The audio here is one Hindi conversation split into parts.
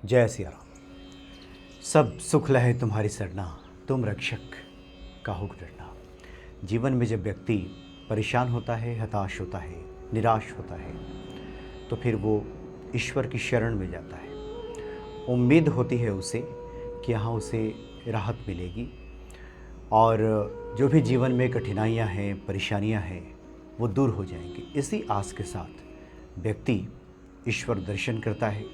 जय सिया राम। सब सुख लहे तुम्हारी सरना, तुम रक्षक काहू को डरना। जीवन में जब व्यक्ति परेशान होता है, हताश होता है, निराश होता है, तो फिर वो ईश्वर की शरण में जाता है। उम्मीद होती है उसे कि यहाँ उसे राहत मिलेगी और जो भी जीवन में कठिनाइयाँ हैं, परेशानियाँ हैं, वो दूर हो जाएंगी। इसी आस के साथ व्यक्ति ईश्वर दर्शन करता है,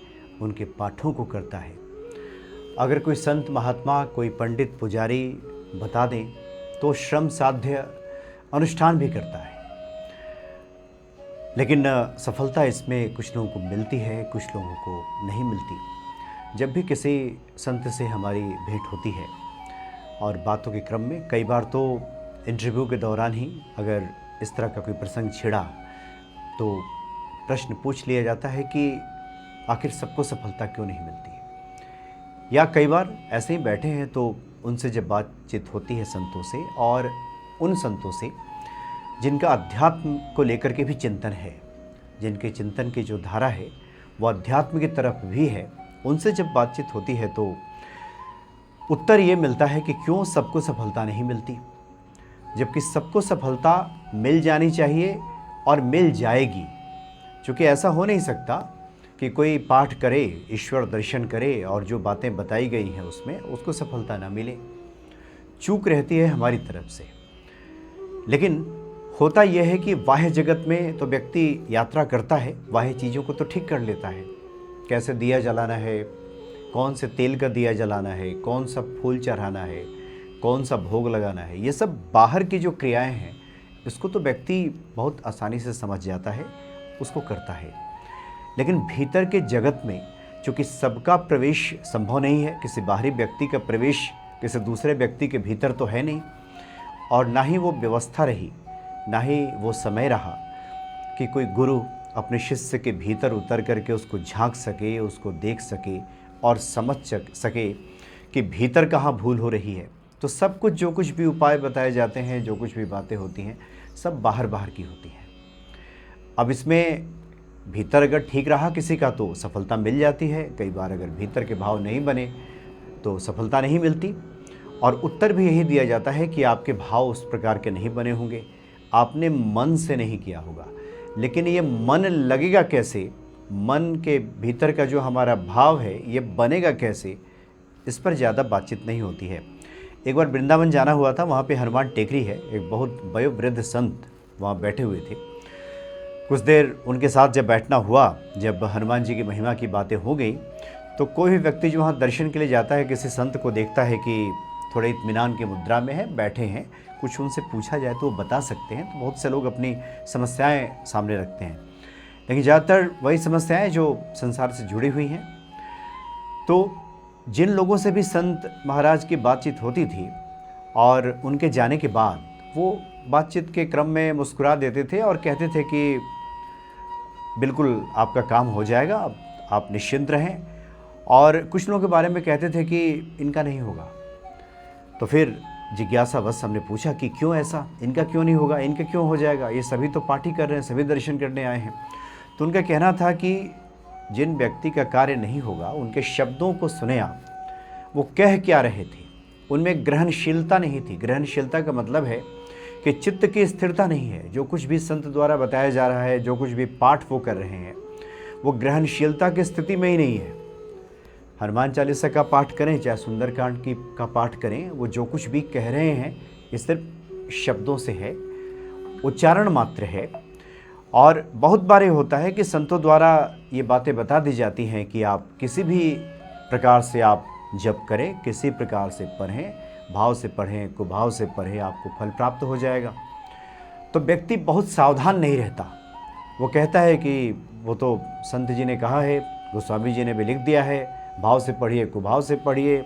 उनके पाठों को करता है। अगर कोई संत महात्मा, कोई पंडित पुजारी बता दें तो श्रम साध्य अनुष्ठान भी करता है। लेकिन सफलता इसमें कुछ लोगों को मिलती है, कुछ लोगों को नहीं मिलती। जब भी किसी संत से हमारी भेंट होती है और बातों के क्रम में कई बार तो इंटरव्यू के दौरान ही अगर इस तरह का कोई प्रसंग छिड़ा तो प्रश्न पूछ लिया जाता है कि आखिर सबको सफलता क्यों नहीं मिलती। या कई बार ऐसे ही बैठे हैं तो उनसे जब बातचीत होती है संतों से, और उन संतों से जिनका अध्यात्म को लेकर के भी चिंतन है, जिनके चिंतन की जो धारा है वो अध्यात्म की तरफ भी है, उनसे जब बातचीत होती है तो उत्तर ये मिलता है कि क्यों सबको सफलता नहीं मिलती, जबकि सबको सफलता मिल जानी चाहिए और मिल जाएगी। क्योंकि ऐसा हो नहीं सकता कि कोई पाठ करे, ईश्वर दर्शन करे और जो बातें बताई गई हैं उसमें उसको सफलता ना मिले। चूक रहती है हमारी तरफ से। लेकिन होता यह है कि बाह्य जगत में तो व्यक्ति यात्रा करता है, बाह्य चीज़ों को तो ठीक कर लेता है। कैसे दिया जलाना है, कौन से तेल का दिया जलाना है, कौन सा फूल चढ़ाना है, कौन सा भोग लगाना है, ये सब बाहर की जो क्रियाएं हैं इसको तो व्यक्ति बहुत आसानी से समझ जाता है, उसको करता है। लेकिन भीतर के जगत में चूँकि सबका प्रवेश संभव नहीं है, किसी बाहरी व्यक्ति का प्रवेश किसी दूसरे व्यक्ति के भीतर तो है नहीं, और ना ही वो व्यवस्था रही, ना ही वो समय रहा कि कोई गुरु अपने शिष्य के भीतर उतर करके उसको झांक सके, उसको देख सके और समझ सके कि भीतर कहाँ भूल हो रही है। तो सब कुछ, जो कुछ भी उपाय बताए जाते हैं, जो कुछ भी बातें होती हैं, सब बाहर बाहर की होती हैं। अब इसमें भीतर अगर ठीक रहा किसी का तो सफलता मिल जाती है। कई बार अगर भीतर के भाव नहीं बने तो सफलता नहीं मिलती। और उत्तर भी यही दिया जाता है कि आपके भाव उस प्रकार के नहीं बने होंगे, आपने मन से नहीं किया होगा। लेकिन ये मन लगेगा कैसे, मन के भीतर का जो हमारा भाव है ये बनेगा कैसे, इस पर ज़्यादा बातचीत नहीं होती है। एक बार वृंदावन जाना हुआ था, वहाँ पे हनुमान टेकरी है, एक बहुत वयोवृद्ध संत वहाँ बैठे हुए थे। कुछ देर उनके साथ जब बैठना हुआ, जब हनुमान जी की महिमा की बातें हो गई, तो कोई भी व्यक्ति जो वहाँ दर्शन के लिए जाता है, किसी संत को देखता है कि थोड़े इत्मीनान की मुद्रा में है, बैठे हैं, कुछ उनसे पूछा जाए तो वो बता सकते हैं। तो बहुत से लोग अपनी समस्याएं सामने रखते हैं, लेकिन ज़्यादातर वही समस्याएं जो संसार से जुड़ी हुई हैं। तो जिन लोगों से भी संत महाराज की बातचीत होती थी और उनके जाने के बाद वो बातचीत के क्रम में मुस्कुरा देते थे और कहते थे कि बिल्कुल आपका काम हो जाएगा, आप निश्चिंत रहें। और कुछ लोगों के बारे में कहते थे कि इनका नहीं होगा। तो फिर जिज्ञासावश हमने पूछा कि क्यों ऐसा, इनका क्यों नहीं होगा, इनका क्यों हो जाएगा, ये सभी तो पार्टी कर रहे हैं, सभी दर्शन करने आए हैं। तो उनका कहना था कि जिन व्यक्ति का कार्य नहीं होगा, उनके शब्दों को सुने आप, वो कह क्या रहे थे, उनमें ग्रहणशीलता नहीं थी। ग्रहणशीलता का मतलब है कि चित्त की स्थिरता नहीं है। जो कुछ भी संत द्वारा बताया जा रहा है, जो कुछ भी पाठ वो कर रहे हैं, वो ग्रहणशीलता की स्थिति में ही नहीं है। हनुमान चालीसा का पाठ करें, चाहे सुंदरकांड का पाठ करें, वो जो कुछ भी कह रहे हैं ये सिर्फ शब्दों से है, उच्चारण मात्र है। और बहुत बार होता है कि संतों द्वारा ये बातें बता दी जाती हैं कि आप किसी भी प्रकार से आप जप करें, किसी प्रकार से पढ़ें, भाव से पढ़ें, कुभाव से पढ़ें, आपको फल प्राप्त हो जाएगा। तो व्यक्ति बहुत सावधान नहीं रहता। वो कहता है कि वो तो संत जी ने कहा है, गोस्वामी जी ने भी लिख दिया है, भाव से पढ़िए, कुभाव से पढ़िए,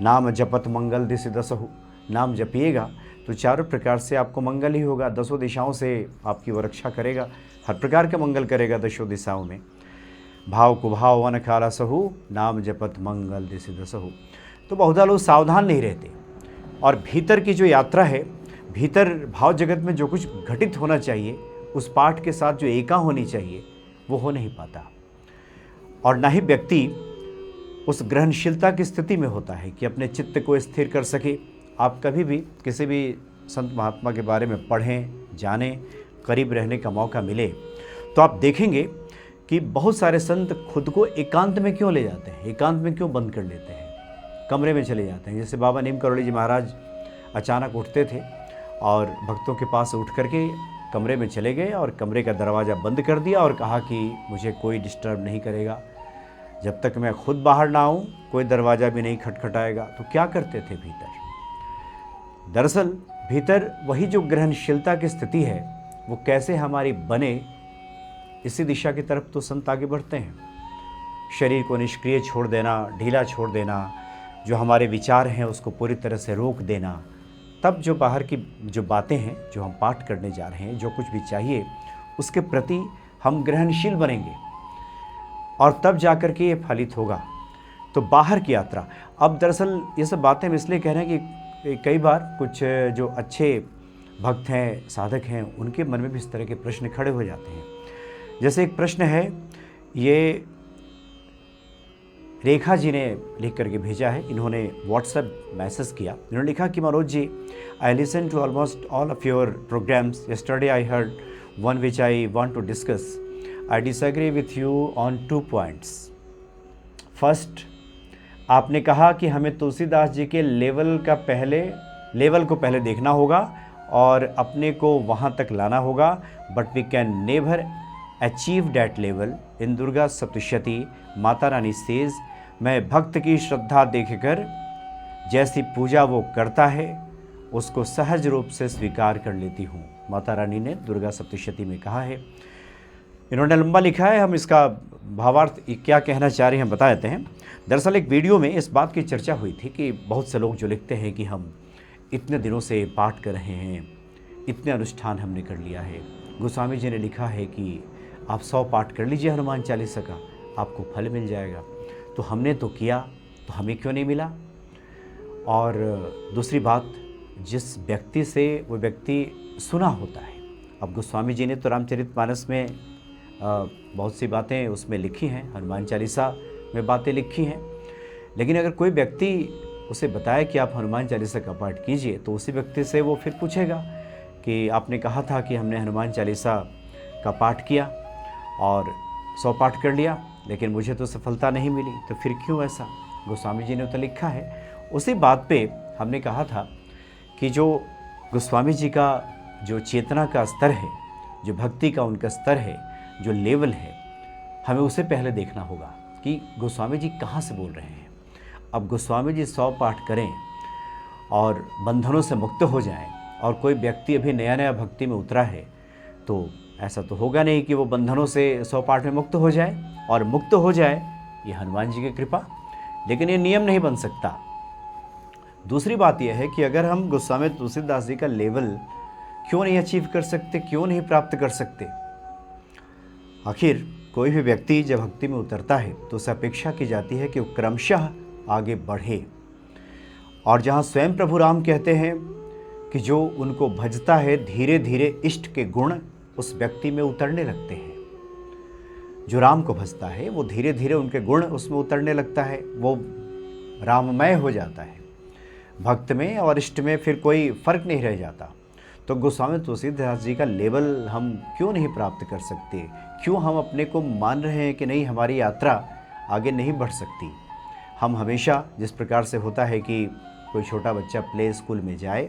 नाम जपत मंगल दिशि दसहु। नाम जपिएगा तो चारों प्रकार से आपको मंगल ही होगा, दसों दिशाओं से आपकी वो रक्षा करेगा, हर प्रकार का मंगल करेगा दसों दिशाओं में। भाव कुभाव वन खाला सहु, नाम जपत मंगल दिशि दसहु। तो बहुधा लोग सावधान नहीं रहते और भीतर की जो यात्रा है, भीतर भाव जगत में जो कुछ घटित होना चाहिए, उस पाठ के साथ जो एका होनी चाहिए, वो हो नहीं पाता। और ना ही व्यक्ति उस ग्रहणशीलता की स्थिति में होता है कि अपने चित्त को स्थिर कर सके। आप कभी भी किसी भी संत महात्मा के बारे में पढ़ें, जानें, करीब रहने का मौका मिले, तो आप देखेंगे कि बहुत सारे संत खुद को एकांत में क्यों ले जाते हैं, एकांत में क्यों बंद कर लेते हैं, कमरे में चले जाते हैं। जैसे बाबा नीम करोली जी महाराज अचानक उठते थे और भक्तों के पास उठ करके कमरे में चले गए और कमरे का दरवाज़ा बंद कर दिया और कहा कि मुझे कोई डिस्टर्ब नहीं करेगा, जब तक मैं खुद बाहर ना आऊँ कोई दरवाज़ा भी नहीं खटखटाएगा। तो क्या करते थे भीतर? दरअसल भीतर वही जो ग्रहणशीलता की स्थिति है वो कैसे हमारी बने, इसी दिशा की तरफ तो संत आगे बढ़ते हैं। शरीर को निष्क्रिय छोड़ देना, ढीला छोड़ देना, जो हमारे विचार हैं उसको पूरी तरह से रोक देना, तब जो बाहर की जो बातें हैं, जो हम पाठ करने जा रहे हैं, जो कुछ भी चाहिए उसके प्रति हम ग्रहणशील बनेंगे और तब जाकर के ये फलित होगा। तो बाहर की यात्रा, अब दरअसल ये सब बातें हम इसलिए कह रहे हैं कि कई बार कुछ जो अच्छे भक्त हैं, साधक हैं, उनके मन में भी इस तरह के प्रश्न खड़े हो जाते हैं। जैसे एक प्रश्न है, ये रेखा जी ने लिख करके भेजा है, इन्होंने व्हाट्सएप मैसेज किया। इन्होंने लिखा कि Manoj ji, I listen to almost all of your programmes. Yesterday I heard one which I want to discuss. I disagree with you on 2 points. First, आपने कहा कि हमें तुलसीदास जी के लेवल को पहले देखना होगा और अपने को वहाँ तक लाना होगा, but we can never achieve that level in Durga Saptashati. माता रानी सेज, मैं भक्त की श्रद्धा देखकर जैसी पूजा वो करता है उसको सहज रूप से स्वीकार कर लेती हूँ। माता रानी ने दुर्गा सप्तशती में कहा है। इन्होंने लंबा लिखा है, हम इसका भावार्थ क्या कहना चाह रहे हैं बता देते हैं। दरअसल एक वीडियो में इस बात की चर्चा हुई थी कि बहुत से लोग जो लिखते हैं कि हम इतने दिनों से पाठ कर रहे हैं, इतने अनुष्ठान हमने कर लिया है। गोस्वामी जी ने लिखा है कि आप 100 पाठ कर लीजिए हनुमान चालीसा का, आपको फल मिल जाएगा। तो हमने तो किया, तो हमें क्यों नहीं मिला? और दूसरी बात, जिस व्यक्ति से वो व्यक्ति सुना होता है, अब गोस्वामी जी ने तो रामचरितमानस में बहुत सी बातें उसमें लिखी हैं, हनुमान चालीसा में बातें लिखी हैं, लेकिन अगर कोई व्यक्ति उसे बताए कि आप हनुमान चालीसा का पाठ कीजिए, तो उसी व्यक्ति से वो फिर पूछेगा कि आपने कहा था कि हमने हनुमान चालीसा का पाठ किया और 100 पाठ कर लिया, लेकिन मुझे तो सफलता नहीं मिली, तो फिर क्यों ऐसा? गोस्वामी जी ने तो लिखा है। उसी बात पे हमने कहा था कि जो गोस्वामी जी का जो चेतना का स्तर है, जो भक्ति का उनका स्तर है, जो लेवल है, हमें उसे पहले देखना होगा कि गोस्वामी जी कहाँ से बोल रहे हैं। अब गोस्वामी जी 100 पाठ करें और बंधनों से मुक्त हो जाएं, और कोई व्यक्ति अभी नया नया भक्ति में उतरा है, तो ऐसा तो होगा नहीं कि वो बंधनों से 100 पाठ में मुक्त हो जाए, और मुक्त हो जाए ये हनुमान जी की कृपा, लेकिन ये नियम नहीं बन सकता। दूसरी बात यह है कि अगर हम गोस्वामी तुलसीदास जी का लेवल क्यों नहीं अचीव कर सकते, क्यों नहीं प्राप्त कर सकते? आखिर कोई भी व्यक्ति जब भक्ति में उतरता है तो उससे अपेक्षा की जाती है कि वो क्रमशः आगे बढ़े, और जहाँ स्वयं प्रभु राम कहते हैं कि जो उनको भजता है धीरे धीरे इष्ट के गुण उस व्यक्ति में उतरने लगते हैं। जो राम को भजता है वो धीरे धीरे उनके गुण उसमें उतरने लगता है, वो राममय हो जाता है। भक्त में और इष्ट में फिर कोई फर्क नहीं रह जाता। तो गोस्वामी तुलसीदास जी का लेवल हम क्यों नहीं प्राप्त कर सकते? क्यों हम अपने को मान रहे हैं कि नहीं, हमारी यात्रा आगे नहीं बढ़ सकती? हम हमेशा जिस प्रकार से होता है कि कोई छोटा बच्चा प्ले स्कूल में जाए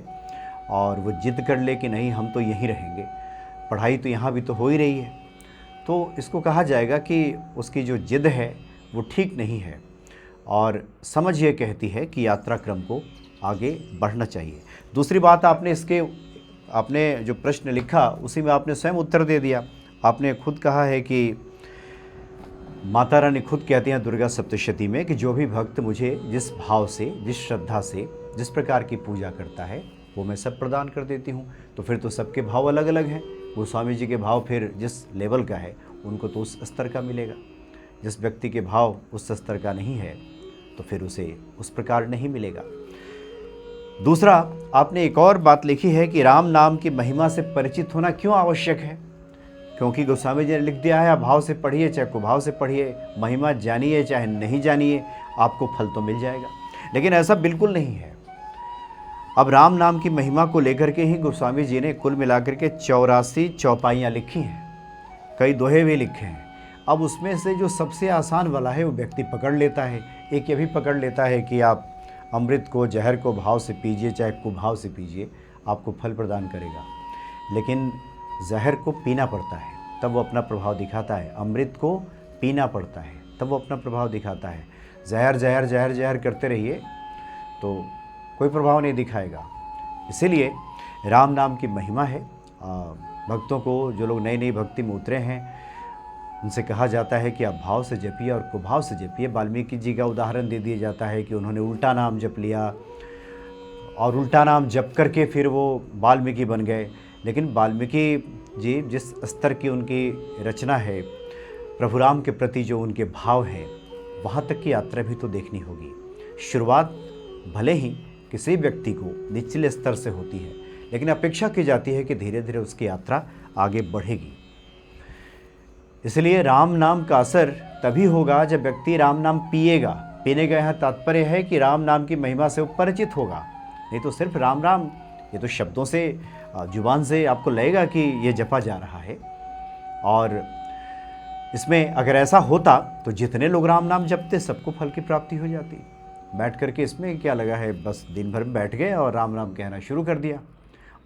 और वो जिद कर ले कि नहीं हम तो यहीं रहेंगे, पढ़ाई तो यहाँ भी तो हो ही रही है, तो इसको कहा जाएगा कि उसकी जो जिद है वो ठीक नहीं है, और समझ ये कहती है कि यात्रा क्रम को आगे बढ़ना चाहिए। दूसरी बात, आपने जो प्रश्न लिखा उसी में आपने स्वयं उत्तर दे दिया। आपने खुद कहा है कि माता रानी खुद कहती हैं दुर्गा सप्तशती में कि जो भी भक्त मुझे जिस भाव से, जिस श्रद्धा से, जिस प्रकार की पूजा करता है वो मैं सब प्रदान कर देती हूँ। तो फिर तो सबके भाव अलग अलग हैं। गोस्वामी जी के भाव फिर जिस लेवल का है उनको तो उस स्तर का मिलेगा, जिस व्यक्ति के भाव उस स्तर का नहीं है तो फिर उसे उस प्रकार नहीं मिलेगा। दूसरा, आपने एक और बात लिखी है कि राम नाम की महिमा से परिचित होना क्यों आवश्यक है, क्योंकि गोस्वामी जी ने लिख दिया है, आप भाव से पढ़िए चाहे कुभाव से पढ़िए, महिमा जानिए चाहे नहीं जानिए, आपको फल तो मिल जाएगा। लेकिन ऐसा बिल्कुल नहीं है। अब राम नाम की महिमा को लेकर के ही गोस्वामी जी ने कुल मिलाकर के 84 चौपाइयाँ लिखी हैं, कई दोहे भी लिखे हैं। अब उसमें से जो सबसे आसान वाला है वो व्यक्ति पकड़ लेता है। एक ये भी पकड़ लेता है कि आप अमृत को, जहर को भाव से पीजिए चाहे कुभाव से पीजिए, आपको फल प्रदान करेगा। लेकिन जहर को पीना पड़ता है तब वो अपना प्रभाव दिखाता है, अमृत को पीना पड़ता है तब वो अपना प्रभाव दिखाता है। जहर जहर जहर जहर करते रहिए तो कोई प्रभाव नहीं दिखाएगा। इसीलिए राम नाम की महिमा है। भक्तों को, जो लोग नई नई भक्ति में उतरे हैं, उनसे कहा जाता है कि आप भाव से जपिए और कुभाव से जपिए। वाल्मीकि जी का उदाहरण दे दिया जाता है कि उन्होंने उल्टा नाम जप लिया और उल्टा नाम जप करके फिर वो वाल्मीकि बन गए। लेकिन वाल्मीकि जी जिस स्तर की उनकी रचना है, प्रभु राम के प्रति जो उनके भाव है, वहाँ तक की यात्रा भी तो देखनी होगी। शुरुआत भले ही किसी व्यक्ति को निचले स्तर से होती है, लेकिन अपेक्षा की जाती है कि धीरे धीरे उसकी यात्रा आगे बढ़ेगी। इसलिए राम नाम का असर तभी होगा जब व्यक्ति राम नाम पिएगा। पीने का यहाँ तात्पर्य है कि राम नाम की महिमा से वो परिचित होगा। नहीं तो सिर्फ राम राम, ये तो शब्दों से, जुबान से आपको लगेगा कि ये जपा जा रहा है। और इसमें अगर ऐसा होता तो जितने लोग राम नाम जपते सबको फल की प्राप्ति हो जाती। बैठ करके इसमें क्या लगा है, बस दिन भर में बैठ गए और राम राम कहना शुरू कर दिया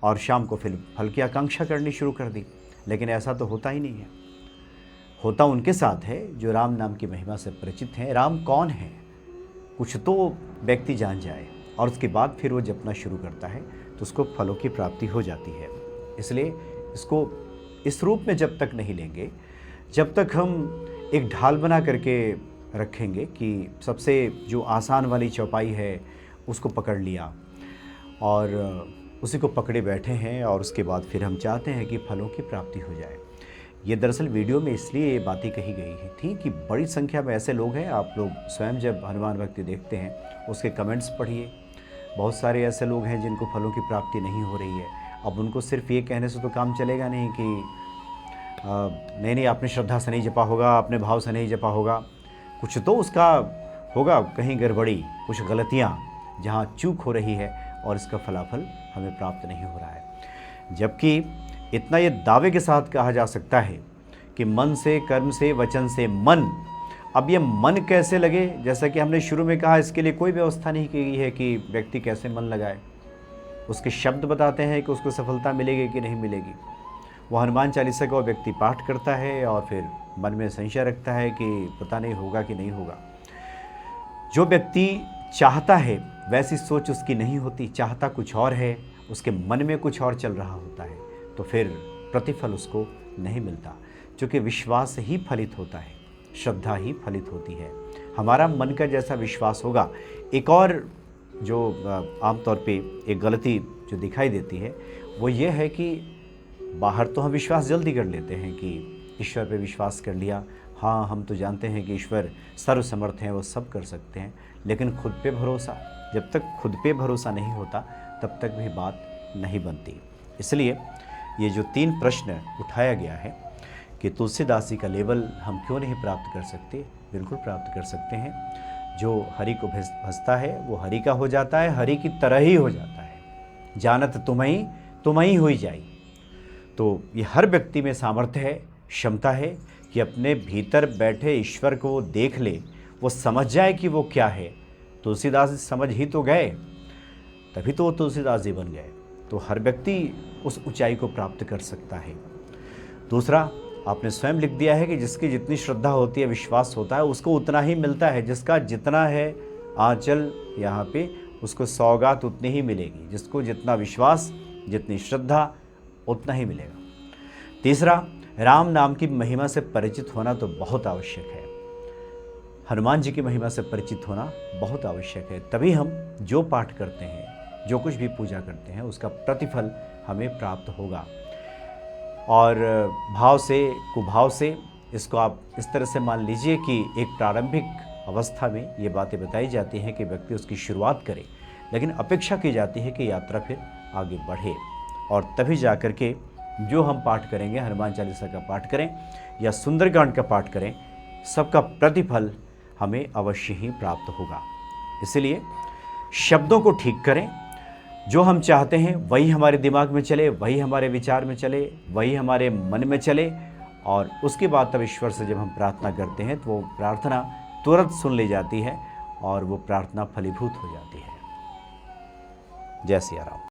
और शाम को फिर फल की आकांक्षा करनी शुरू कर दी। लेकिन ऐसा तो होता ही नहीं है। होता उनके साथ है जो राम नाम की महिमा से परिचित हैं। राम कौन है कुछ तो व्यक्ति जान जाए और उसके बाद फिर वो जपना शुरू करता है तो उसको फलों की प्राप्ति हो जाती है। इसलिए इसको इस रूप में जब तक नहीं लेंगे, जब तक हम एक ढाल बना करके रखेंगे कि सबसे जो आसान वाली चौपाई है उसको पकड़ लिया और उसी को पकड़े बैठे हैं और उसके बाद फिर हम चाहते हैं कि फलों की प्राप्ति हो जाए। ये दरअसल वीडियो में इसलिए ये बातें कही गई थी कि बड़ी संख्या में ऐसे लोग हैं, आप लोग स्वयं जब हनुमान भक्ति देखते हैं उसके कमेंट्स पढ़िए, बहुत सारे ऐसे लोग हैं जिनको फलों की प्राप्ति नहीं हो रही है। अब उनको सिर्फ ये कहने से तो काम चलेगा नहीं कि नहीं आपने श्रद्धा से नहीं जपा होगा, आपने भाव से नहीं जपा होगा, कुछ तो उसका होगा, कहीं गड़बड़ी, कुछ गलतियाँ जहाँ चूक हो रही है और इसका फलाफल हमें प्राप्त नहीं हो रहा है। जबकि इतना ये दावे के साथ कहा जा सकता है कि मन से, कर्म से, वचन से मन। अब ये मन कैसे लगे, जैसा कि हमने शुरू में कहा, इसके लिए कोई व्यवस्था नहीं की गई है कि व्यक्ति कैसे मन लगाए। उसके शब्द बताते हैं कि उसको सफलता मिलेगी कि नहीं मिलेगी। वो हनुमान चालीसा का व्यक्ति पाठ करता है और फिर मन में संशय रखता है कि पता नहीं होगा कि नहीं होगा। जो व्यक्ति चाहता है वैसी सोच उसकी नहीं होती, चाहता कुछ और है, उसके मन में कुछ और चल रहा होता है, तो फिर प्रतिफल उसको नहीं मिलता। क्योंकि विश्वास ही फलित होता है, श्रद्धा ही फलित होती है। हमारा मन का जैसा विश्वास होगा। एक और जो आमतौर पे एक गलती जो दिखाई देती है वो ये है कि बाहर तो हम विश्वास जल्दी कर लेते हैं कि ईश्वर पे विश्वास कर लिया, हाँ हम तो जानते हैं कि ईश्वर सर्वसमर्थ हैं, वो सब कर सकते हैं, लेकिन खुद पे भरोसा, जब तक खुद पे भरोसा नहीं होता तब तक भी बात नहीं बनती। इसलिए ये जो 3 प्रश्न उठाया गया है कि तुलसीदास जी का लेवल हम क्यों नहीं प्राप्त कर सकते, बिल्कुल प्राप्त कर सकते हैं। जो हरि को भजता है वो हरि का हो जाता है, हरि की तरह ही हो जाता है। जानत तुम्ही हुई जाई। तो ये हर व्यक्ति में सामर्थ्य है, क्षमता है कि अपने भीतर बैठे ईश्वर को वो देख ले, वो समझ जाए कि वो क्या है। तुलसीदास जी समझ ही तो गए, तभी तो वो तुलसीदास जी बन गए। तो हर व्यक्ति उस ऊंचाई को प्राप्त कर सकता है। दूसरा, आपने स्वयं लिख दिया है कि जिसकी जितनी श्रद्धा होती है, विश्वास होता है, उसको उतना ही मिलता है। जिसका जितना है आंचल यहाँ पे, उसको सौगात उतनी ही मिलेगी। जिसको जितना विश्वास, जितनी श्रद्धा, उतना ही मिलेगा। तीसरा, राम नाम की महिमा से परिचित होना तो बहुत आवश्यक है। हनुमान जी की महिमा से परिचित होना बहुत आवश्यक है। तभी हम जो पाठ करते हैं, जो कुछ भी पूजा करते हैं, उसका प्रतिफल हमें प्राप्त होगा। और भाव से, कुभाव से, इसको आप इस तरह से मान लीजिए कि एक प्रारंभिक अवस्था में ये बातें बताई जाती हैं कि व्यक्ति उसकी शुरुआत करे, लेकिन अपेक्षा की जाती है कि यात्रा फिर आगे बढ़े और तभी जा कर के जो हम पाठ करेंगे, हनुमान चालीसा का पाठ करें या सुंदरकांड का पाठ करें, सबका प्रतिफल हमें अवश्य ही प्राप्त होगा। इसलिए शब्दों को ठीक करें, जो हम चाहते हैं वही हमारे दिमाग में चले, वही हमारे विचार में चले, वही हमारे मन में चले, और उसके बाद तब ईश्वर से जब हम प्रार्थना करते हैं तो वो प्रार्थना तुरंत सुन ली जाती है और वो प्रार्थना फलीभूत हो जाती है। जय सिया राम।